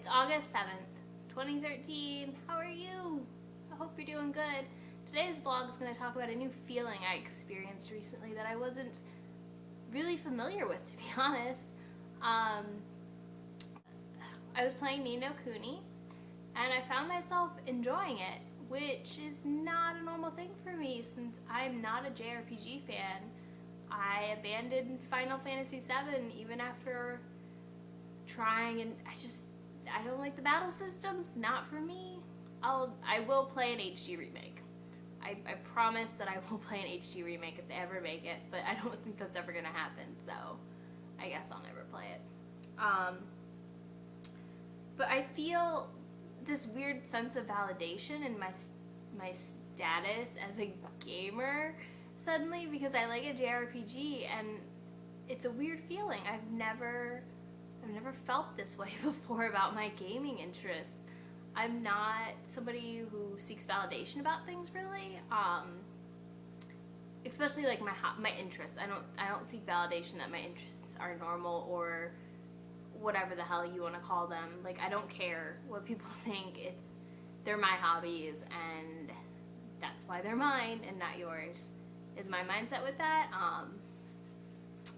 It's August 7th, 2013. How are you? I hope you're doing good. Today's vlog is going to talk about a new feeling I experienced recently that I wasn't really familiar with, to be honest. I was playing Ni no Kuni, and I found myself enjoying it, which is not a normal thing for me since I'm not a JRPG fan. I abandoned Final Fantasy VII even after trying, and I don't like the battle systems. Not for me. I will play an HD remake. I promise that I will play an HD remake if they ever make it, but I don't think that's ever gonna happen, so I guess I'll never play it. But I feel this weird sense of validation in my status as a gamer suddenly because I like a JRPG, and it's a weird feeling. I've never felt this way before about my gaming interests. I'm not somebody who seeks validation about things really, especially like my interests. I don't seek validation that my interests are normal or whatever the hell you want to call them. Like, I don't care what people think. They're my hobbies and that's why they're mine and not yours, is my mindset with that.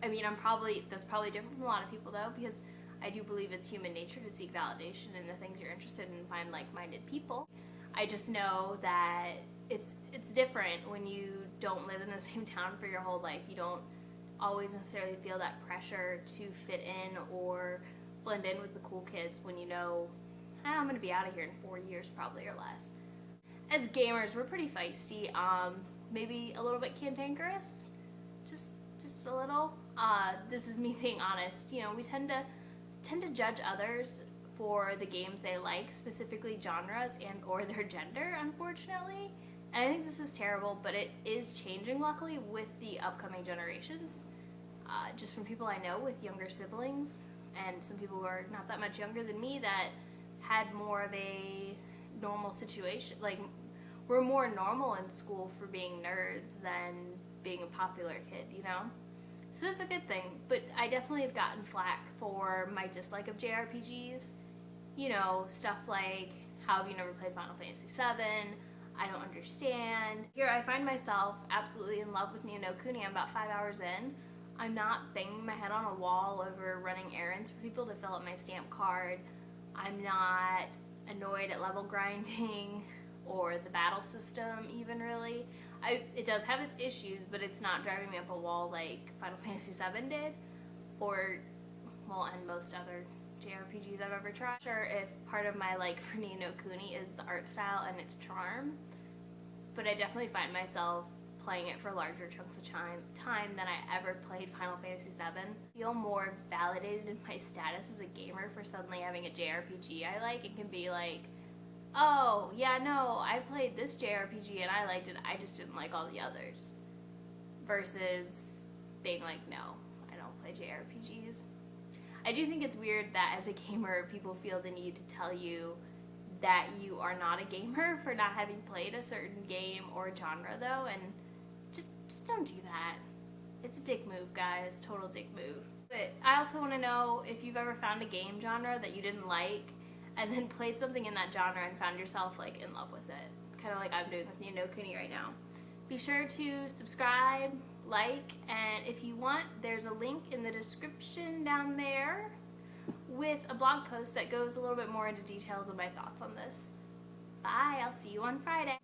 I mean, that's probably different from a lot of people though, because I do believe it's human nature to seek validation in the things you're interested in and find like-minded people. I just know that it's different when you don't live in the same town for your whole life. You don't always necessarily feel that pressure to fit in or blend in with the cool kids when you know, I'm gonna be out of here in 4 years probably or less. As gamers, we're pretty feisty, maybe a little bit cantankerous, just a little. This is me being honest. You know, we tend to judge others for the games they like, specifically genres and or their gender, unfortunately. And I think this is terrible, but it is changing luckily with the upcoming generations. Just from people I know with younger siblings and some people who are not that much younger than me that had more of a normal situation. Like, we're more normal in school for being nerds than being a popular kid, you know? So that's a good thing, but I definitely have gotten flack for my dislike of JRPGs. You know, stuff like, how have you never played Final Fantasy VII? I don't understand. Here I find myself absolutely in love with Ni no Kuni. I'm about 5 hours in. I'm not banging my head on a wall over running errands for people to fill up my stamp card. I'm not annoyed at level grinding or the battle system even, really. It does have its issues, but it's not driving me up a wall like Final Fantasy VII did, and most other JRPGs I've ever tried. Sure, if part of my like for Ni no Kuni is the art style and its charm, but I definitely find myself playing it for larger chunks of time than I ever played Final Fantasy VII. I feel more validated in my status as a gamer for suddenly having a JRPG I like. It can be like, oh, yeah, no, I played this JRPG and I liked it, I just didn't like all the others. Versus being like, no, I don't play JRPGs. I do think it's weird that as a gamer, people feel the need to tell you that you are not a gamer for not having played a certain game or genre, though, and just don't do that. It's a dick move, guys. Total dick move. But I also want to know if you've ever found a game genre that you didn't like and then played something in that genre and found yourself like in love with it, kind of like I'm doing with Ni no Kuni right now. Be sure to subscribe, like, and if you want, there's a link in the description down there with a blog post that goes a little bit more into details of my thoughts on this. Bye, I'll see you on Friday.